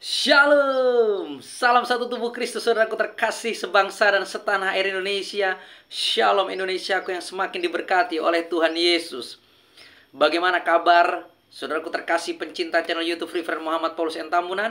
Shalom, salam satu tubuh Kristus, saudaraku terkasih sebangsa dan setanah air Indonesia. Shalom Indonesiaku yang semakin diberkati oleh Tuhan Yesus. Bagaimana kabar saudaraku terkasih pencinta channel YouTube Reverend Muhammad Paulus N. Tambunan?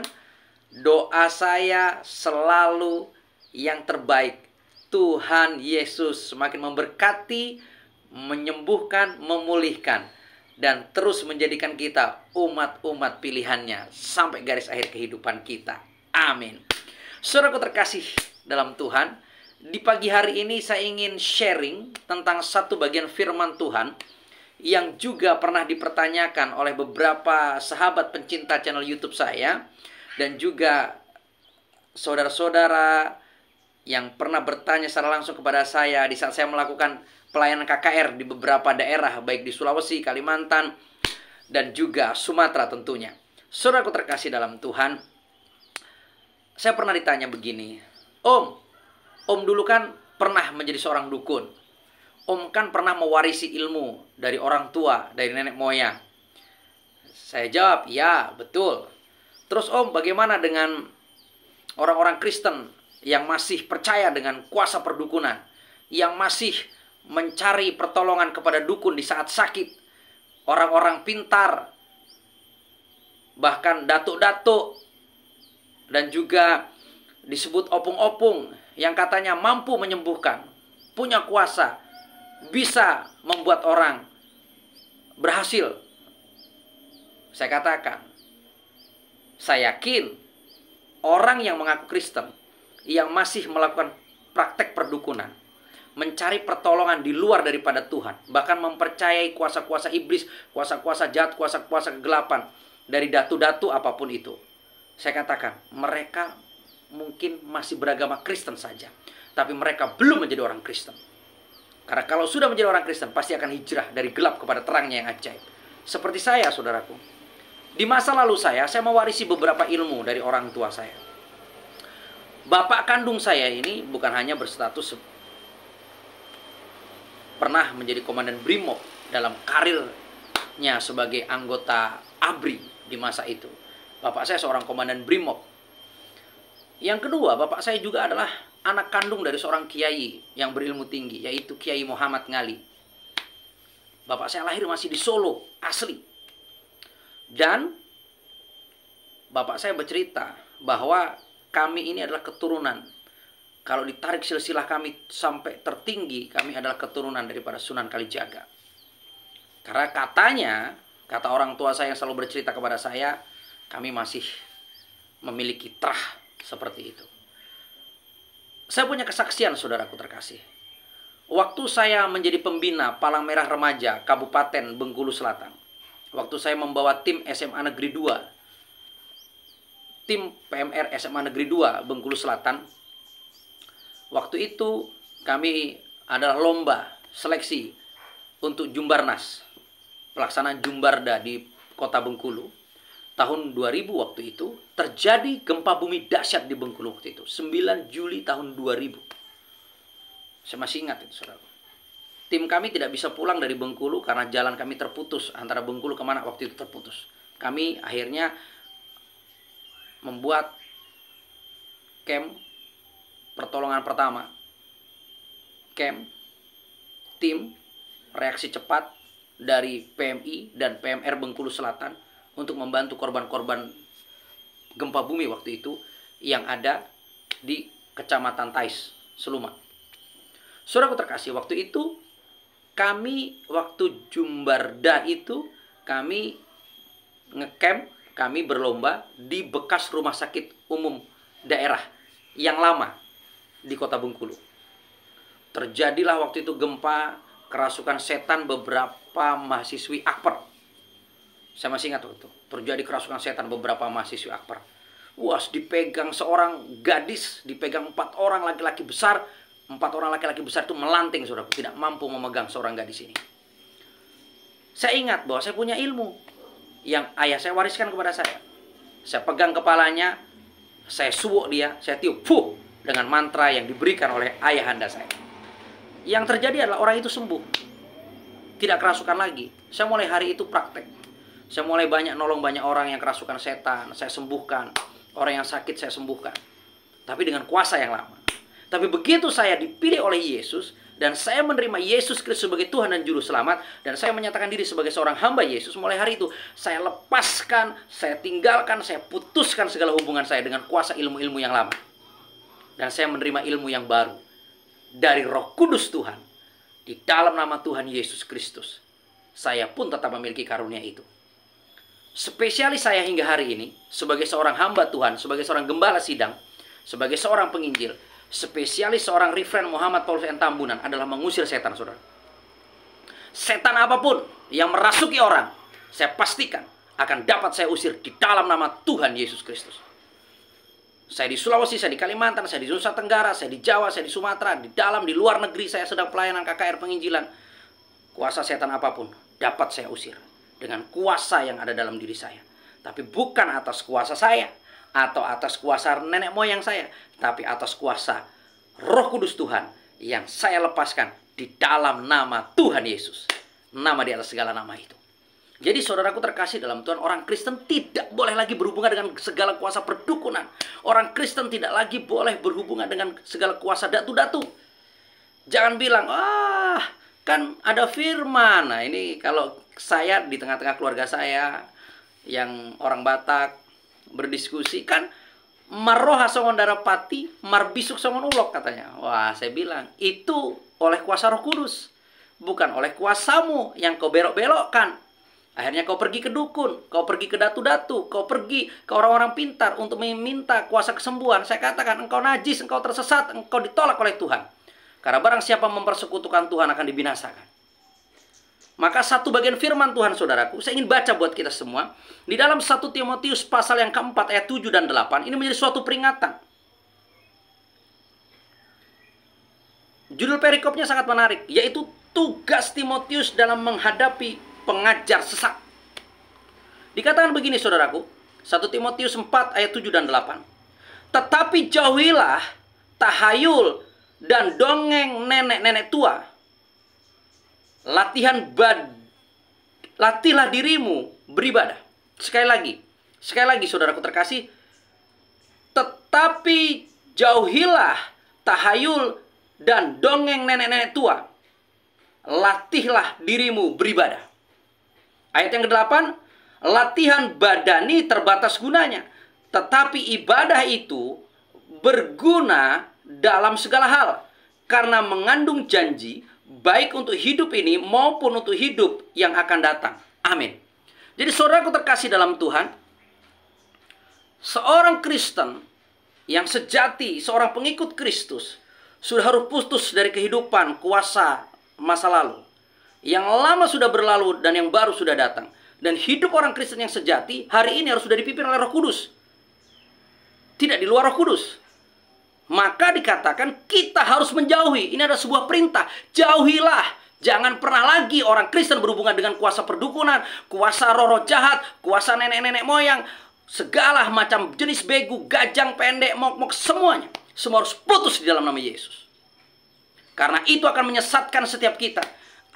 Doa saya selalu yang terbaik. Tuhan Yesus semakin memberkati, menyembuhkan, memulihkan, dan terus menjadikan kita umat-umat pilihannya sampai garis akhir kehidupan kita. Amin. Saudaraku terkasih dalam Tuhan, di pagi hari ini saya ingin sharing tentang satu bagian firman Tuhan yang juga pernah dipertanyakan oleh beberapa sahabat pencinta channel YouTube saya, dan juga saudara-saudara yang pernah bertanya secara langsung kepada saya di saat saya melakukan pelayanan KKR di beberapa daerah, baik di Sulawesi, Kalimantan, dan juga Sumatera tentunya. Saudaraku terkasih dalam Tuhan, saya pernah ditanya begini, Om dulu kan pernah menjadi seorang dukun. Om kan pernah mewarisi ilmu dari orang tua, dari nenek moyang. Saya jawab, ya betul. Terus Om, bagaimana dengan orang-orang Kristen yang masih percaya dengan kuasa perdukunan, yang masih mencari pertolongan kepada dukun di saat sakit, orang-orang pintar, bahkan datuk-datuk, dan juga disebut opung-opung yang katanya mampu menyembuhkan, punya kuasa, bisa membuat orang berhasil. Saya katakan, saya yakin orang yang mengaku Kristen, yang masih melakukan praktek perdukunan, mencari pertolongan di luar daripada Tuhan, bahkan mempercayai kuasa-kuasa iblis, kuasa-kuasa jahat, kuasa-kuasa kegelapan dari datu-datu apapun itu, saya katakan mereka mungkin masih beragama Kristen saja, tapi mereka belum menjadi orang Kristen. Karena kalau sudah menjadi orang Kristen, pasti akan hijrah dari gelap kepada terangnya yang ajaib. Seperti saya, saudaraku, di masa lalu saya mewarisi beberapa ilmu dari orang tua saya. Bapak kandung saya ini bukan hanya berstatus pernah menjadi komandan Brimob dalam karirnya sebagai anggota ABRI di masa itu. Bapak saya seorang komandan Brimob. Yang kedua, bapak saya juga adalah anak kandung dari seorang kiai yang berilmu tinggi, yaitu Kiai Muhammad Ngali. Bapak saya lahir masih di Solo, asli. Dan bapak saya bercerita bahwa kami ini adalah keturunan, kalau ditarik silsilah kami sampai tertinggi, kami adalah keturunan daripada Sunan Kalijaga. Karena katanya, kata orang tua saya yang selalu bercerita kepada saya, kami masih memiliki terah seperti itu. Saya punya kesaksian, saudaraku terkasih. Waktu saya menjadi pembina Palang Merah Remaja Kabupaten Bengkulu Selatan, waktu saya membawa tim SMA Negeri 2, tim PMR SMA Negeri 2 Bengkulu Selatan, waktu itu kami adalah lomba seleksi untuk Jumbarnas, pelaksanaan Jumbarda di kota Bengkulu. Tahun 2000 waktu itu terjadi gempa bumi dahsyat di Bengkulu waktu itu, 9 Juli tahun 2000. Saya masih ingat itu, saudara. Tim kami tidak bisa pulang dari Bengkulu karena jalan kami terputus antara Bengkulu kemana waktu itu terputus. Kami akhirnya membuat camp pertolongan pertama, camp tim reaksi cepat dari PMI dan PMR Bengkulu Selatan untuk membantu korban-korban gempa bumi waktu itu yang ada di Kecamatan Tais, Seluma. Saudaraku terkasih, waktu itu kami, waktu Jumbarda itu, kami ngecamp, kami berlomba di bekas rumah sakit umum daerah yang lama di kota Bengkulu. Terjadilah waktu itu gempa, kerasukan setan beberapa mahasiswi Akper. Saya masih ingat waktu itu. Terjadi kerasukan setan beberapa mahasiswi Akper. Wah, dipegang seorang gadis, dipegang 4 orang laki-laki besar. 4 orang laki-laki besar itu melanting, saudaraku, tidak mampu memegang seorang gadis ini. Saya ingat bahwa saya punya ilmu yang ayah saya wariskan kepada saya. Saya pegang kepalanya, saya suwuk dia, saya tiup, dengan mantra yang diberikan oleh ayahanda saya. Yang terjadi adalah orang itu sembuh, tidak kerasukan lagi. Saya mulai hari itu praktek. Saya mulai banyak nolong banyak orang yang kerasukan setan, saya sembuhkan. Orang yang sakit saya sembuhkan. Tapi dengan kuasa yang lama. Tapi begitu saya dipilih oleh Yesus, dan saya menerima Yesus Kristus sebagai Tuhan dan Juru Selamat, dan saya menyatakan diri sebagai seorang hamba Yesus, mulai hari itu saya lepaskan, saya tinggalkan, saya putuskan segala hubungan saya dengan kuasa ilmu-ilmu yang lama. Dan saya menerima ilmu yang baru dari Roh Kudus Tuhan. Di dalam nama Tuhan Yesus Kristus, saya pun tetap memiliki karunia itu. Spesialis saya hingga hari ini, sebagai seorang hamba Tuhan, sebagai seorang gembala sidang, sebagai seorang penginjil, spesialis seorang Reverend Muhammad Paulus N. Tambunan adalah mengusir setan, saudara. Setan apapun yang merasuki orang, saya pastikan akan dapat saya usir di dalam nama Tuhan Yesus Kristus. Saya di Sulawesi, saya di Kalimantan, saya di Nusa Tenggara, saya di Jawa, saya di Sumatera, di dalam, di luar negeri, saya sedang pelayanan KKR penginjilan. Kuasa setan apapun dapat saya usir dengan kuasa yang ada dalam diri saya. Tapi bukan atas kuasa saya, atau atas kuasa nenek moyang saya, tapi atas kuasa Roh Kudus Tuhan yang saya lepaskan di dalam nama Tuhan Yesus. Nama di atas segala nama itu. Jadi saudaraku terkasih dalam Tuhan, orang Kristen tidak boleh lagi berhubungan dengan segala kuasa perdukunan. Orang Kristen tidak lagi boleh berhubungan dengan segala kuasa datu-datu. Jangan bilang, kan ada firman. Nah ini kalau saya di tengah-tengah keluarga saya yang orang Batak berdiskusi, kan maroha songon darapati, marbisuk songon ulok katanya. Wah, saya bilang, itu oleh kuasa Roh Kudus, bukan oleh kuasamu yang kau belok-belokkan. Akhirnya kau pergi ke dukun, kau pergi ke datu-datu, kau pergi ke orang-orang pintar untuk meminta kuasa kesembuhan. Saya katakan, engkau najis, engkau tersesat, engkau ditolak oleh Tuhan. Karena barang siapa mempersekutukan Tuhan akan dibinasakan. Maka satu bagian firman Tuhan, saudaraku, saya ingin baca buat kita semua. Di dalam 1 Timotius pasal yang keempat ayat 7 dan 8. Ini menjadi suatu peringatan. Judul perikopnya sangat menarik, yaitu tugas Timotius dalam menghadapi pengajar sesat. Dikatakan begini, saudaraku. 1 Timotius 4 ayat 7 dan 8. Tetapi jauhilah tahayul dan dongeng nenek-nenek tua. Latihlah dirimu beribadah. Sekali lagi saudaraku terkasih, tetapi jauhilah tahayul dan dongeng nenek-nenek tua. Latihlah dirimu beribadah. Ayat yang ke-8, latihan badani terbatas gunanya, tetapi ibadah itu berguna dalam segala hal, karena mengandung janji baik untuk hidup ini maupun untuk hidup yang akan datang. Amin. Jadi saudaraku terkasih dalam Tuhan, seorang Kristen yang sejati, seorang pengikut Kristus, sudah harus putus dari kehidupan kuasa masa lalu. Yang lama sudah berlalu dan yang baru sudah datang. Dan hidup orang Kristen yang sejati hari ini harus sudah dipimpin oleh Roh Kudus. Tidak di luar Roh Kudus. Maka dikatakan kita harus menjauhi. Ini ada sebuah perintah. Jauhilah. Jangan pernah lagi orang Kristen berhubungan dengan kuasa perdukunan, kuasa roh-roh jahat, kuasa nenek-nenek moyang, segala macam jenis begu, gajang pendek, mok-mok, semuanya. Semua harus putus di dalam nama Yesus. Karena itu akan menyesatkan setiap kita.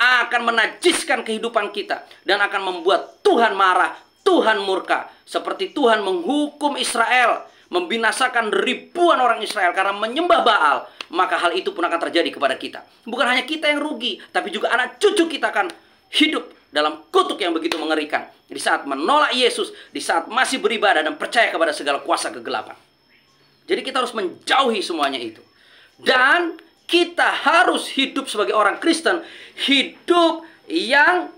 Akan menajiskan kehidupan kita. Dan akan membuat Tuhan marah, Tuhan murka. Seperti Tuhan menghukum Israel, membinasakan ribuan orang Israel karena menyembah Baal, maka hal itu pun akan terjadi kepada kita. Bukan hanya kita yang rugi, tapi juga anak cucu kita akan hidup dalam kutuk yang begitu mengerikan. Di saat menolak Yesus, di saat masih beribadah dan percaya kepada segala kuasa kegelapan. Jadi kita harus menjauhi semuanya itu. Dan kita harus hidup sebagai orang Kristen, hidup yang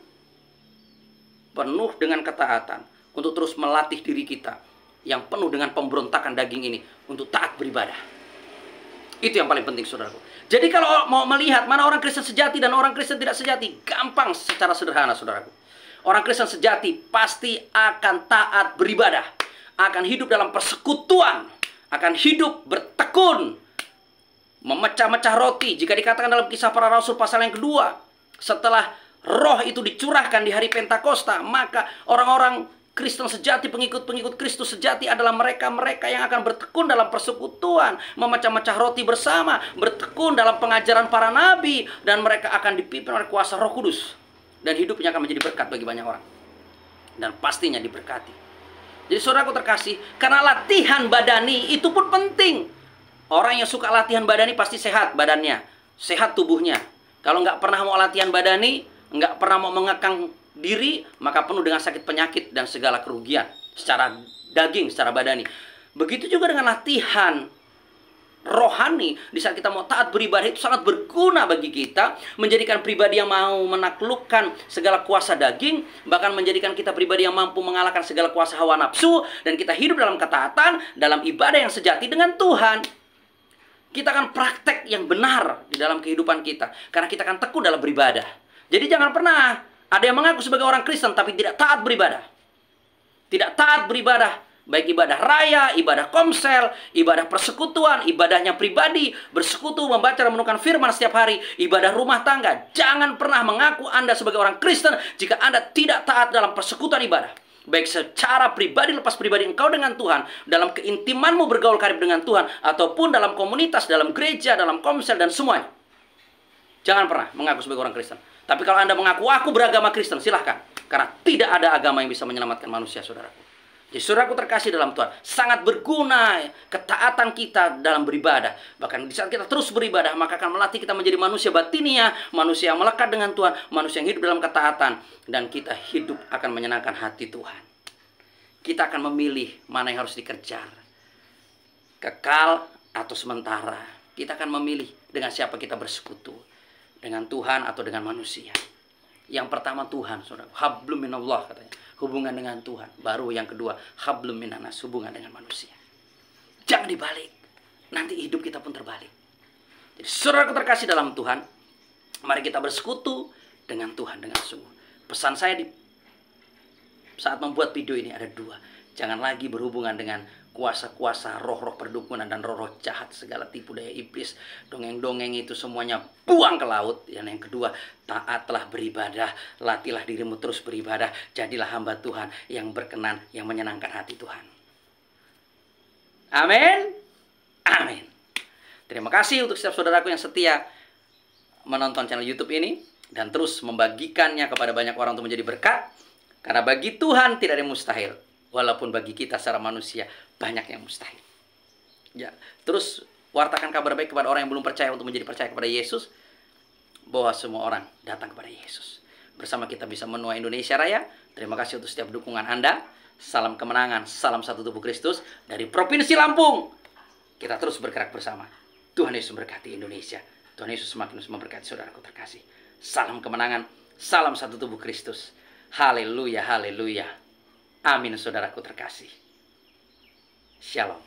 penuh dengan ketaatan untuk terus melatih diri kita yang penuh dengan pemberontakan daging ini untuk taat beribadah. Itu yang paling penting, saudaraku. Jadi kalau mau melihat mana orang Kristen sejati dan orang Kristen tidak sejati, gampang secara sederhana, saudaraku. Orang Kristen sejati pasti akan taat beribadah, akan hidup dalam persekutuan, akan hidup bertekun, memecah-mecah roti. Jika dikatakan dalam Kisah Para Rasul pasal yang kedua, setelah roh itu dicurahkan di hari Pentakosta, maka orang-orang Kristen sejati, pengikut-pengikut Kristus sejati adalah mereka-mereka yang akan bertekun dalam persekutuan, memecah-mecah roti bersama, bertekun dalam pengajaran para nabi, dan mereka akan dipimpin oleh kuasa Roh Kudus. Dan hidupnya akan menjadi berkat bagi banyak orang. Dan pastinya diberkati. Jadi saudaraku terkasih, karena latihan badani itu pun penting. Orang yang suka latihan badani pasti sehat badannya, sehat tubuhnya. Kalau nggak pernah mau latihan badani, nggak pernah mau mengekang diri, maka penuh dengan sakit penyakit dan segala kerugian secara daging, secara badani. Begitu juga dengan latihan rohani. Di saat kita mau taat beribadah, itu sangat berguna bagi kita, menjadikan pribadi yang mau menaklukkan segala kuasa daging, bahkan menjadikan kita pribadi yang mampu mengalahkan segala kuasa hawa nafsu, dan kita hidup dalam ketaatan, dalam ibadah yang sejati dengan Tuhan. Kita akan praktek yang benar di dalam kehidupan kita, karena kita akan tekun dalam beribadah. Jadi jangan pernah ada yang mengaku sebagai orang Kristen tapi tidak taat beribadah. Tidak taat beribadah, baik ibadah raya, ibadah komsel, ibadah persekutuan, ibadahnya pribadi, bersekutu, membaca dan merenungkan firman setiap hari, ibadah rumah tangga. Jangan pernah mengaku Anda sebagai orang Kristen jika Anda tidak taat dalam persekutuan ibadah. Baik secara pribadi, lepas pribadi engkau dengan Tuhan, dalam keintimanmu bergaul karib dengan Tuhan, ataupun dalam komunitas, dalam gereja, dalam komsel, dan semuanya. Jangan pernah mengaku sebagai orang Kristen. Tapi kalau Anda mengaku, aku beragama Kristen, silahkan. Karena tidak ada agama yang bisa menyelamatkan manusia, saudaraku. Jadi saudaraku terkasih dalam Tuhan, sangat berguna ketaatan kita dalam beribadah. Bahkan di saat kita terus beribadah, maka akan melatih kita menjadi manusia batinia, manusia yang melekat dengan Tuhan, manusia yang hidup dalam ketaatan. Dan kita hidup akan menyenangkan hati Tuhan. Kita akan memilih mana yang harus dikejar, kekal atau sementara. Kita akan memilih dengan siapa kita bersekutu, dengan Tuhan atau dengan manusia. Yang pertama Tuhan, saudara. Hablum minallah katanya. Hubungan dengan Tuhan. Baru yang kedua, hablum minanas, hubungan dengan manusia. Jangan dibalik. Nanti hidup kita pun terbalik. Jadi saudara terkasih dalam Tuhan, mari kita bersekutu dengan Tuhan dengan sungguh. Pesan saya di saat membuat video ini ada dua. Jangan lagi berhubungan dengan kuasa-kuasa, roh-roh perdukunan dan roh-roh jahat, segala tipu daya iblis, dongeng-dongeng itu semuanya buang ke laut. Dan yang kedua, taatlah beribadah, latihlah dirimu terus beribadah, jadilah hamba Tuhan yang berkenan, yang menyenangkan hati Tuhan. Amin. Amin. Terima kasih untuk setiap saudaraku yang setia menonton channel YouTube ini dan terus membagikannya kepada banyak orang untuk menjadi berkat. Karena bagi Tuhan tidak ada yang mustahil. Walaupun bagi kita secara manusia banyak yang mustahil. Ya, terus wartakan kabar baik kepada orang yang belum percaya untuk menjadi percaya kepada Yesus. Bahwa semua orang datang kepada Yesus. Bersama kita bisa menuai Indonesia Raya. Terima kasih untuk setiap dukungan Anda. Salam kemenangan, salam satu tubuh Kristus dari Provinsi Lampung. Kita terus bergerak bersama. Tuhan Yesus memberkati Indonesia. Tuhan Yesus semakin memberkati saudaraku terkasih. Salam kemenangan, salam satu tubuh Kristus. Haleluya, haleluya. Amin saudaraku terkasih. Shalom.